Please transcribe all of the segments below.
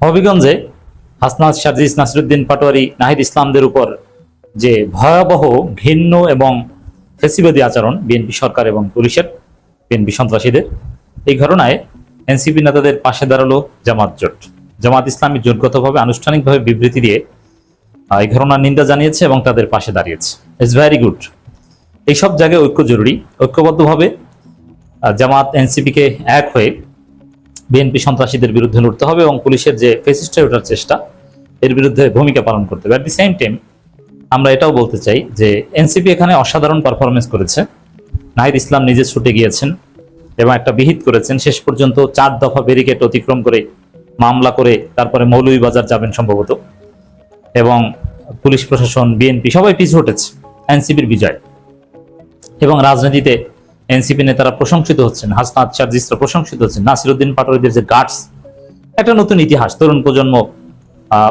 হবিগঞ্জে হাসনাত সার্জিস, নাসিরুদ্দিন পাটোয়ারি, নাহিদ ইসলামদের উপর যে ভয়াবহ ঘৃণ্য এবং ফেসিবাদী আচরণ বিএনপি সরকার এবং পুলিশের, বিএনপি সন্ত্রাসীদের, এই ঘটনায় এনসিপি নেতাদের পাশে দাঁড়ালো জামাত জোট। জামাত ইসলামী জোটগতভাবে আনুষ্ঠানিকভাবে বিবৃতি দিয়ে এই ঘটনার নিন্দা জানিয়েছে এবং তাদের পাশে দাঁড়িয়েছে। It's very good. এইসব জায়গায় ঐক্য জরুরি। ঐক্যবদ্ধভাবে জামাত এনসিপিকে এক হয়ে বিএনপি সন্ত্রাসীদের বিরুদ্ধে লড়তে হবে এবং পুলিশের যে ফেসিস্টে ওঠার চেষ্টা, এর বিরুদ্ধে ভূমিকা পালন করতে হবে। অ্যাট দি সেম টাইম আমরা এটাও বলতে চাই যে এনসিপি এখানে অসাধারণ পারফরমেন্স করেছে। নাহিদ ইসলাম নিজে ছুটে গিয়েছেন এবং একটা বিহিত করেছেন, শেষ পর্যন্ত 4 দফা ব্যারিকেড অতিক্রম করে মামলা করে তারপরে মৌলভীবাজার যাবেন সম্ভবত, এবং পুলিশ প্রশাসন, বিএনপি সবাই পিছু হটেছে। এনসিপির বিজয় এবং রাজনীতিতে এনসিপি নেতারা প্রশংসিত হচ্ছেন, হাসনাত সার্জিসরা প্রশংসিত হচ্ছেন, নাসিরুদ্দিন পাটোয়ারিদের যে গার্ডস, একটা নতুন ইতিহাস, তরুণ প্রজন্ম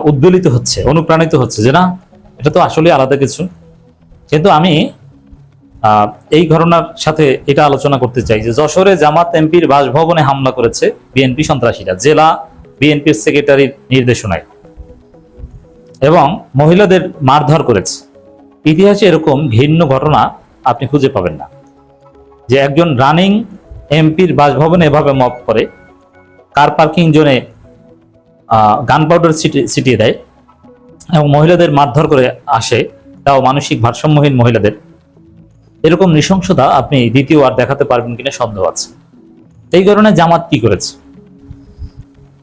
উদ্বেলিত হচ্ছে, অনুপ্রাণিত হচ্ছে যে না, এটা তো আসলে আলাদা কিছু। কিন্তু আমি এই ঘটনার সাথে এটা আলোচনা করতে চাই যে যশোরে জামাত এমপির বাসভবনে হামলা করেছে বিএনপি সন্ত্রাসীরা জেলা বিএনপির সেক্রেটারির নির্দেশনায়, এবং মহিলাদের মারধর করেছে। ইতিহাসে এরকম ঘৃণ্য ঘটনা আপনি খুঁজে পাবেন না, যে একজন রানিং এমপির বাসভবনে এভাবে মব করে, কার পার্কিং জোনে গান পাউডার ছিটিয়ে দেয় এবং মহিলাদের মারধর করে আসে, তাও মানসিক ভারসাম্যহীন মহিলাদের। এরকম নৃশংসতা আপনি দ্বিতীয় আর দেখাতে পারবেন কিনা সন্দেহ আছে। এই কারণে জামাত কি করেছে,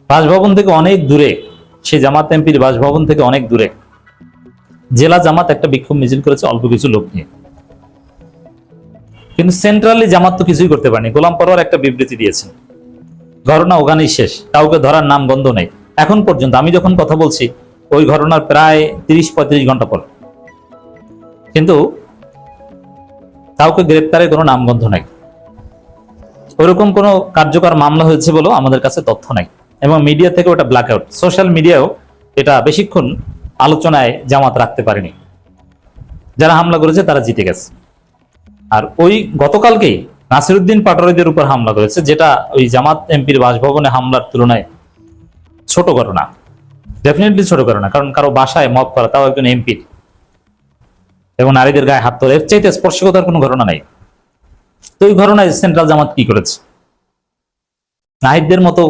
বাসভবন থেকে অনেক দূরে, সেই জামাত এমপির বাসভবন থেকে অনেক দূরে জেলা জামাত একটা বিক্ষোভ মিছিল করেছে অল্প কিছু লোক নিয়ে। কিন্তু সেন্ট্রালি জামাত তো কিছুই করতে পারেনি। গোলাম পরোয়ার একটা বিবৃতি দিয়েছেন, ঘটনা ওখানেই শেষ, কাউকে ধরার নাম গন্ধ নেই এখন পর্যন্ত। আমি যখন কথা বলছি ওই ঘটনার প্রায় 30-35 ঘন্টা পর, কিন্তু কাউকে গ্রেপ্তারের কোনো নামগন্ধ নাই। ওরকম কোনো কার্যকর মামলা হয়েছে বলেও আমাদের কাছে তথ্য নাই, এবং মিডিয়া থেকে ওটা ব্ল্যাক আউট। সোশ্যাল মিডিয়াও এটা বেশিক্ষণ আলোচনায় জামাত রাখতে পারেনি। যারা হামলা করেছে তারা জিতে গেছে। আর ওই গতকালকেই নাসিরুদ্দিন পাটোয়ারিদের উপর হামলা করেছে, যেটা ওই জামাত এমপির বাসভবনে হামলার তুলনায় ছোট ঘটনা, ডেফিনেটলি ছোট ঘটনা। কারণ কারো বাসায় মব করা, তাও একজন এমপির, এবং নারীদের গায়ে হাত তোলা, এর চাইতে স্পর্শকতার কোনো ঘটনা নাই। তো এই ঘটনায় সেন্ট্রাল জামাত কি করেছে? নাহিদদের মতো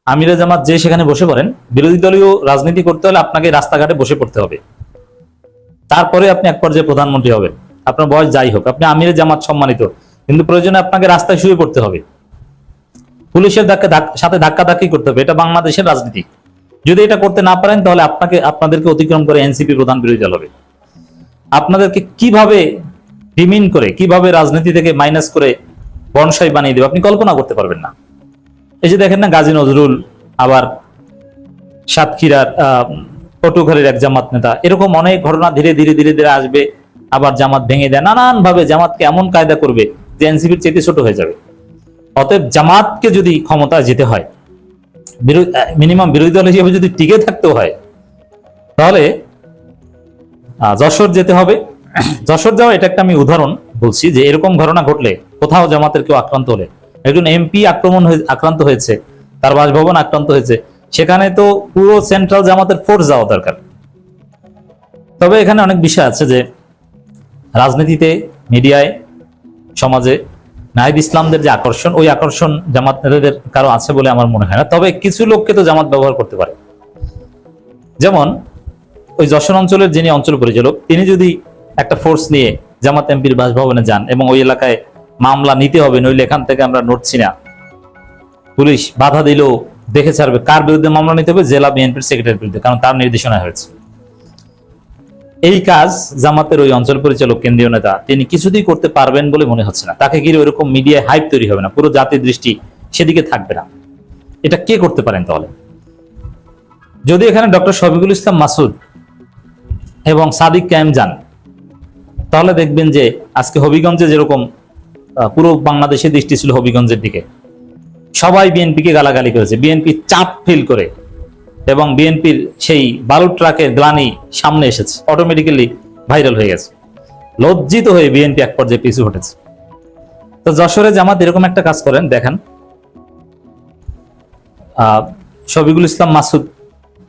আমিরে জামাত যে সেখানে বসে পড়েন, বিরোধী দলীয় রাজনীতি করতে হলে আপনাকে রাস্তাঘাটে বসে পড়তে হবে, তারপরে আপনি এক পর্যায়ে প্রধানমন্ত্রী হবেন। আপনার বয়স যাই হোক, আপনি আমিরে জামাত সম্মানিত, কিন্তু প্রয়োজনে আপনাকে রাস্তায় শুয়ে পড়তে হবে, পুলিশের সাথে ধাক্কাধাক্কি করতে হবে। এটা বাংলাদেশের রাজনীতি। যদি এটা করতে না পারেন তাহলে আপনাদেরকে অতিক্রম করে এনসিপি প্রধান বিরোধী দল হবে। আপনাদেরকে কিভাবে ডিমিন করে, কিভাবে রাজনীতি থেকে মাইনাস করে বনসাই বানিয়ে দেবে আপনি কল্পনা করতে পারবেন না। এই যে দেখেন না, গাজী নজরুল, আবার সাতক্ষীরার পটুয়াখালীর এক জামাত নেতা, এরকম অনেক ঘটনা ধীরে ধীরে ধীরে ধীরে আসবে। আবার জামাত ভেঙে দেয়, নানান ভাবে জামাতকে এমন কায়দা করবে যে এনসিপির চেয়ে ছোট হয়ে যাবে। অতএব জামাতকে যদি ক্ষমতায় যেতে হয়, মিনিমাম বিরোধী দল হিসেবে যদি টিকে থাকতে হয়, তাহলে যশোর যেতে হবে। যশোর যাওয়া, এটা একটা আমি উদাহরণ বলছি যে এরকম ঘটনা ঘটলে, কোথাও জামাতের কেউ আক্রান্ত হলে, একজন এমপি আক্রান্ত হয়েছে, তার বাসভবন আক্রান্ত হয়েছে, সেখানে তো পুরো সেন্ট্রাল জামাতের ফোর্স যাওয়া দরকার। তবে এখানে অনেক বিষয় আছে যে রাজনীতিতে, মিডিয়ায়, সমাজে নাহিদ ইসলামদের যে আকর্ষণ, ওই আকর্ষণ জামাত নেতাদের কারো আছে বলে আমার মনে হয় না। তবে কিছু লোককে তো জামাত ব্যবহার করতে পারে। যেমন ওই যশোর অঞ্চলের যিনি অঞ্চল পরিচালক, তিনি যদি একটা ফোর্স নিয়ে জামাত এমপির বাসভবনে যান এবং ওই এলাকায় মামলা নিতে হবে, নইলে এখান থেকে আমরা নড়ছি না, পুলিশ বাধা দিলেও দেখে ছাড়বে, কার বিরুদ্ধে মামলা নিতে হবে? জেলা বিএনপির সেক্রেটারির বিরুদ্ধে, কারণ তার নির্দেশনা হয়েছে। এই কাজ জামাতের ওই অঞ্চল পরিচালক, কেন্দ্রীয় নেতা, তিনি কিছুতেই করতে পারবেন বলে মনে হচ্ছে না। তাকে ঘিরে ওইরকম মিডিয়ায় হাইপ তৈরি হবে না, পুরো জাতির দৃষ্টি সেদিকে থাকবে না। এটা কে করতে পারেন তাহলে? যদি এখানে ডক্টর শফিকুল ইসলাম মাসুদ এবং সাদিক কায়েম যান, তাহলে দেখবেন যে আজকে হবিগঞ্জে যেরকম পুরো বাংলাদেশের দৃষ্টি ছিল হবিগঞ্জের দিকে, সবাই বিএনপিকে গালাগালি করেছে, বিএনপি চাপ ফিল করে, এবং বিএনপির সেই বালু ট্রাকের গ্লানি সামনে এসেছে, অটোমেটিক্যালি ভাইরাল হয়ে গেছে। লজ্জিত হয়ে বিএনপি এক পর্যায়ে পিছু হটেছে। তো যশোরে জামাত এরকম একটা কাজ করেন, দেখেন শফিকুল ইসলাম মাসুদ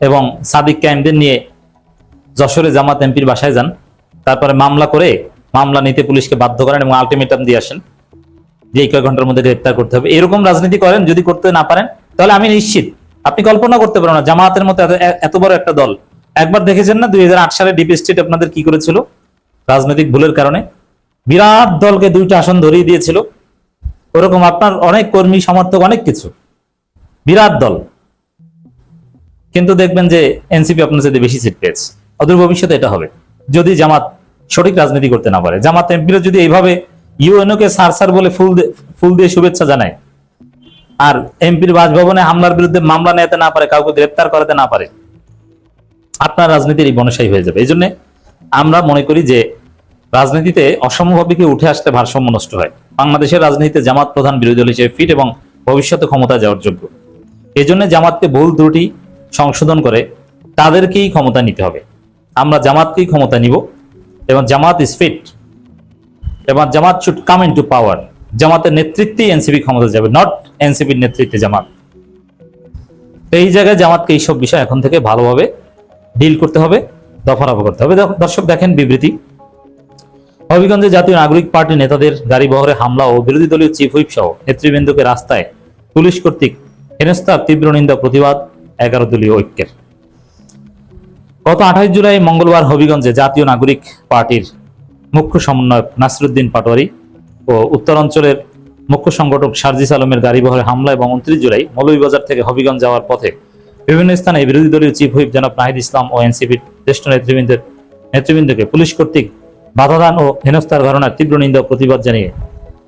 এবং সাদিক কায়েমদের নিয়ে যশোরে জামাত এমপির বাসায় যান, তারপরে মামলা করে মামলা নিতে পুলিশকে বাধ্য করেন এবং আলটিমেটাম দিয়ে আসেন যে এই কয়েক ঘন্টার মধ্যে গ্রেপ্তার করতে হবে। এরকম রাজনীতি করেন, যদি করতে না পারেন তাহলে আমি নিশ্চিত আপনি কল্পনা করতে পারেন না জামায়াতের মতো এত বড় একটা দল। একবার দেখেছেন না 2008 সালে ডিপ স্টেট আপনাদের কি করেছিল রাজনৈতিক ভুলের কারণে? বিরাট দলকে 2টা আসন ধরিয়ে দিয়েছিল। ওরকম আপনার অনেক কর্মী সমর্থক, অনেক কিছু, বিরাট দল, কিন্তু দেখবেন যে এনসিপি আপনার সাথে বেশি সিট পেয়েছে। অদূর ভবিষ্যতে এটা হবে যদি জামাত সঠিক রাজনীতি করতে না পারে। জামাত এমপিরা যদি এইভাবে ইউএনও কে স্যার স্যার বলে ফুল দিয়ে শুভেচ্ছা জানায়, আর এমপির বাসভবনে হামলার বিরুদ্ধে মামলা নিতে না পারে, কাউকে গ্রেপ্তার করাতে না পারে, আপনার রাজনীতির এই বনসাই হয়ে যাবে। এই জন্য আমরা মনে করি যে রাজনীতিতে অসমভাবে উঠে আসলে ভারসাম্য নষ্ট হয়। বাংলাদেশের রাজনীতিতে জামাত প্রধান বিরোধী দল হিসেবে ফিট এবং ভবিষ্যতে ক্ষমতা যাওয়ার যোগ্য। এই জন্য জামাতকে ভুল ত্রুটি সংশোধন করে তাদেরকেই ক্ষমতা নিতে হবে। আমরা জামাতকেই ক্ষমতা নিব এবং জামাত ইজ ফিট এবং জামাত শুড কাম ইন টু পাওয়ার। জামাতের নেতৃত্বেই এনসিপি ক্ষমতা যাবে, নট এনসিপির নেতৃত্বে জামাত। এই জায়গায় জামাতকে এইসব বিষয় এখন থেকে ভালোভাবে ডিল করতে হবে, দফারফা করতে হবে। দর্শক দেখেন বিবৃতি, হবিগঞ্জে জাতীয় নাগরিক পার্টি নেতাদের গাড়ি বহরে হামলা ও বিরোধী দলীয় চিফ হুইপ সহ নেতৃবৃন্দকে রাস্তায় পুলিশ কর্তৃক হেনস্থার তীব্র নিন্দা প্রতিবাদ 11 দলীয় ঐক্যের। গত 28 জুলাই মঙ্গলবার হবিগঞ্জে জাতীয় নাগরিক পার্টির মুখ্য সমন্বয়ক নাসিরুদ্দিন পাটোয়ারি ও উত্তরাঞ্চলের মুখ্য সংগঠক সার্জিস আলমের গাড়ি বহরে হামলা এবং 29 জুলাই মৌলভীবাজার থেকে হবিগঞ্জ যাওয়ার পথে বিভিন্ন স্থানে বিরোধী দলীয় চিফ হুইপ জনাব নাহিদ ইসলাম ও এনসিপির জ্যেষ্ঠ নেতৃবৃন্দকে পুলিশ কর্তৃক বাধাদান ও হেনস্থার ঘটনার তীব্র নিন্দা ও প্রতিবাদ জানিয়ে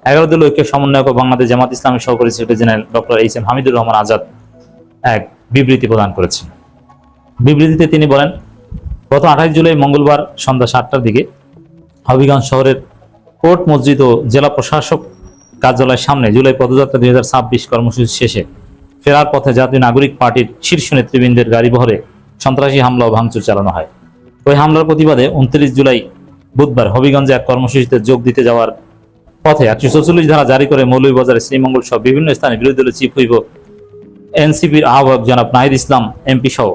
11 দলীয় ঐক্যের সমন্বয়ক ও বাংলাদেশ জামাত ইসলামের সহকারী secretary general doctor HM. Hamidur Rahman Azad এক বিবৃতি প্রদান করেছেন। বিবৃতিতে তিনি বলেন, গত 28 জুলাই মঙ্গলবার সন্ধ্যা 7টার দিকে হবিগঞ্জ শহরের কোর্ট মসজিদ ও জেলা প্রশাসক কার্যালয়ের সামনে জুলাই পদযাত্রা 2026 কর্মসূচি শেষে ফেরার পথে জাতীয় নাগরিক পার্টির শীর্ষ নেতৃবৃন্দের গাড়ি বহরে সন্ত্রাসী হামলা ও ভাঙচুর চালানো হয়। ওই হামলার প্রতিবাদে 29 জুলাই বুধবার হবিগঞ্জে এক কর্মসূচিতে যোগ দিতে যাওয়ার পথে 144 ধারা জারি করে মৌলভীবাজার, শ্রীমঙ্গল সহ বিভিন্ন স্থানে বিরোধী দলের চিফ হুইপ ও এনসিপির আহ্বায়ক জনাব নাহিদ ইসলাম এমপি সহ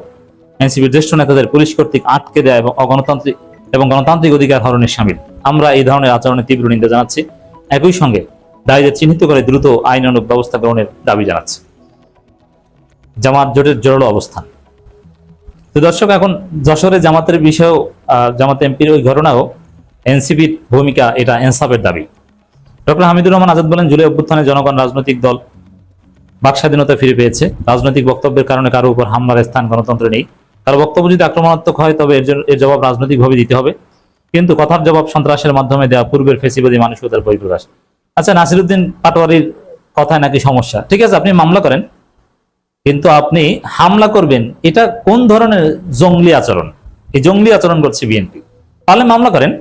এনসিপির জ্যেষ্ঠ নেতাদের পুলিশ কর্তৃক আটকে দেয় এবং গণতান্ত্রিক অধিকার হরণের শামিল। আমরা এই ধরনের আচরণের তীব্র নিন্দা জানাচ্ছি। একই সঙ্গে দায়ীদের চিহ্নিত করে দ্রুত আইনানুগ ব্যবস্থা গ্রহণের দাবি জানাচ্ছি। জামাত জোটের জোরালো অবস্থান। তো দর্শক, এখন যশোরে জামাতের বিষয়েও জামাত এমপির ওই ঘটনাও এনসিপির ভূমিকা, এটা ইনসাফের দাবি। ডক্টর হামিদুর রহমান আজাদ বলেন, জুলাই অভ্যুত্থানে জনগণ রাজনৈতিক দল বাক স্বাধীনতা ফিরে পেয়েছে। রাজনৈতিক বক্তব্যের কারণে কারো উপর হামলার স্থান গণতন্ত্রে নেই। কারো বক্তব্য যদি আক্রমণাত্মক হয় তবে এর জবাব রাজনৈতিকভাবে দিতে হবে, কিন্তু কথার জবাব সন্ত্রাসের মাধ্যমে দেওয়া পূর্বের ফেসিবাদী মানসিকতার বহিঃপ্রকাশ। আচ্ছা, নাসিরুদ্দিন পাটোয়ারির কথায় নাকি সমস্যা, ঠিক আছে, আপনি মামলা করেন, কিন্তু আপনি হামলা করবেন, এটা কোন ধরনের জঙ্গলি আচরণ? এই জঙ্গলি আচরণ করছে বিএনপি, তাহলে মামলা করেন।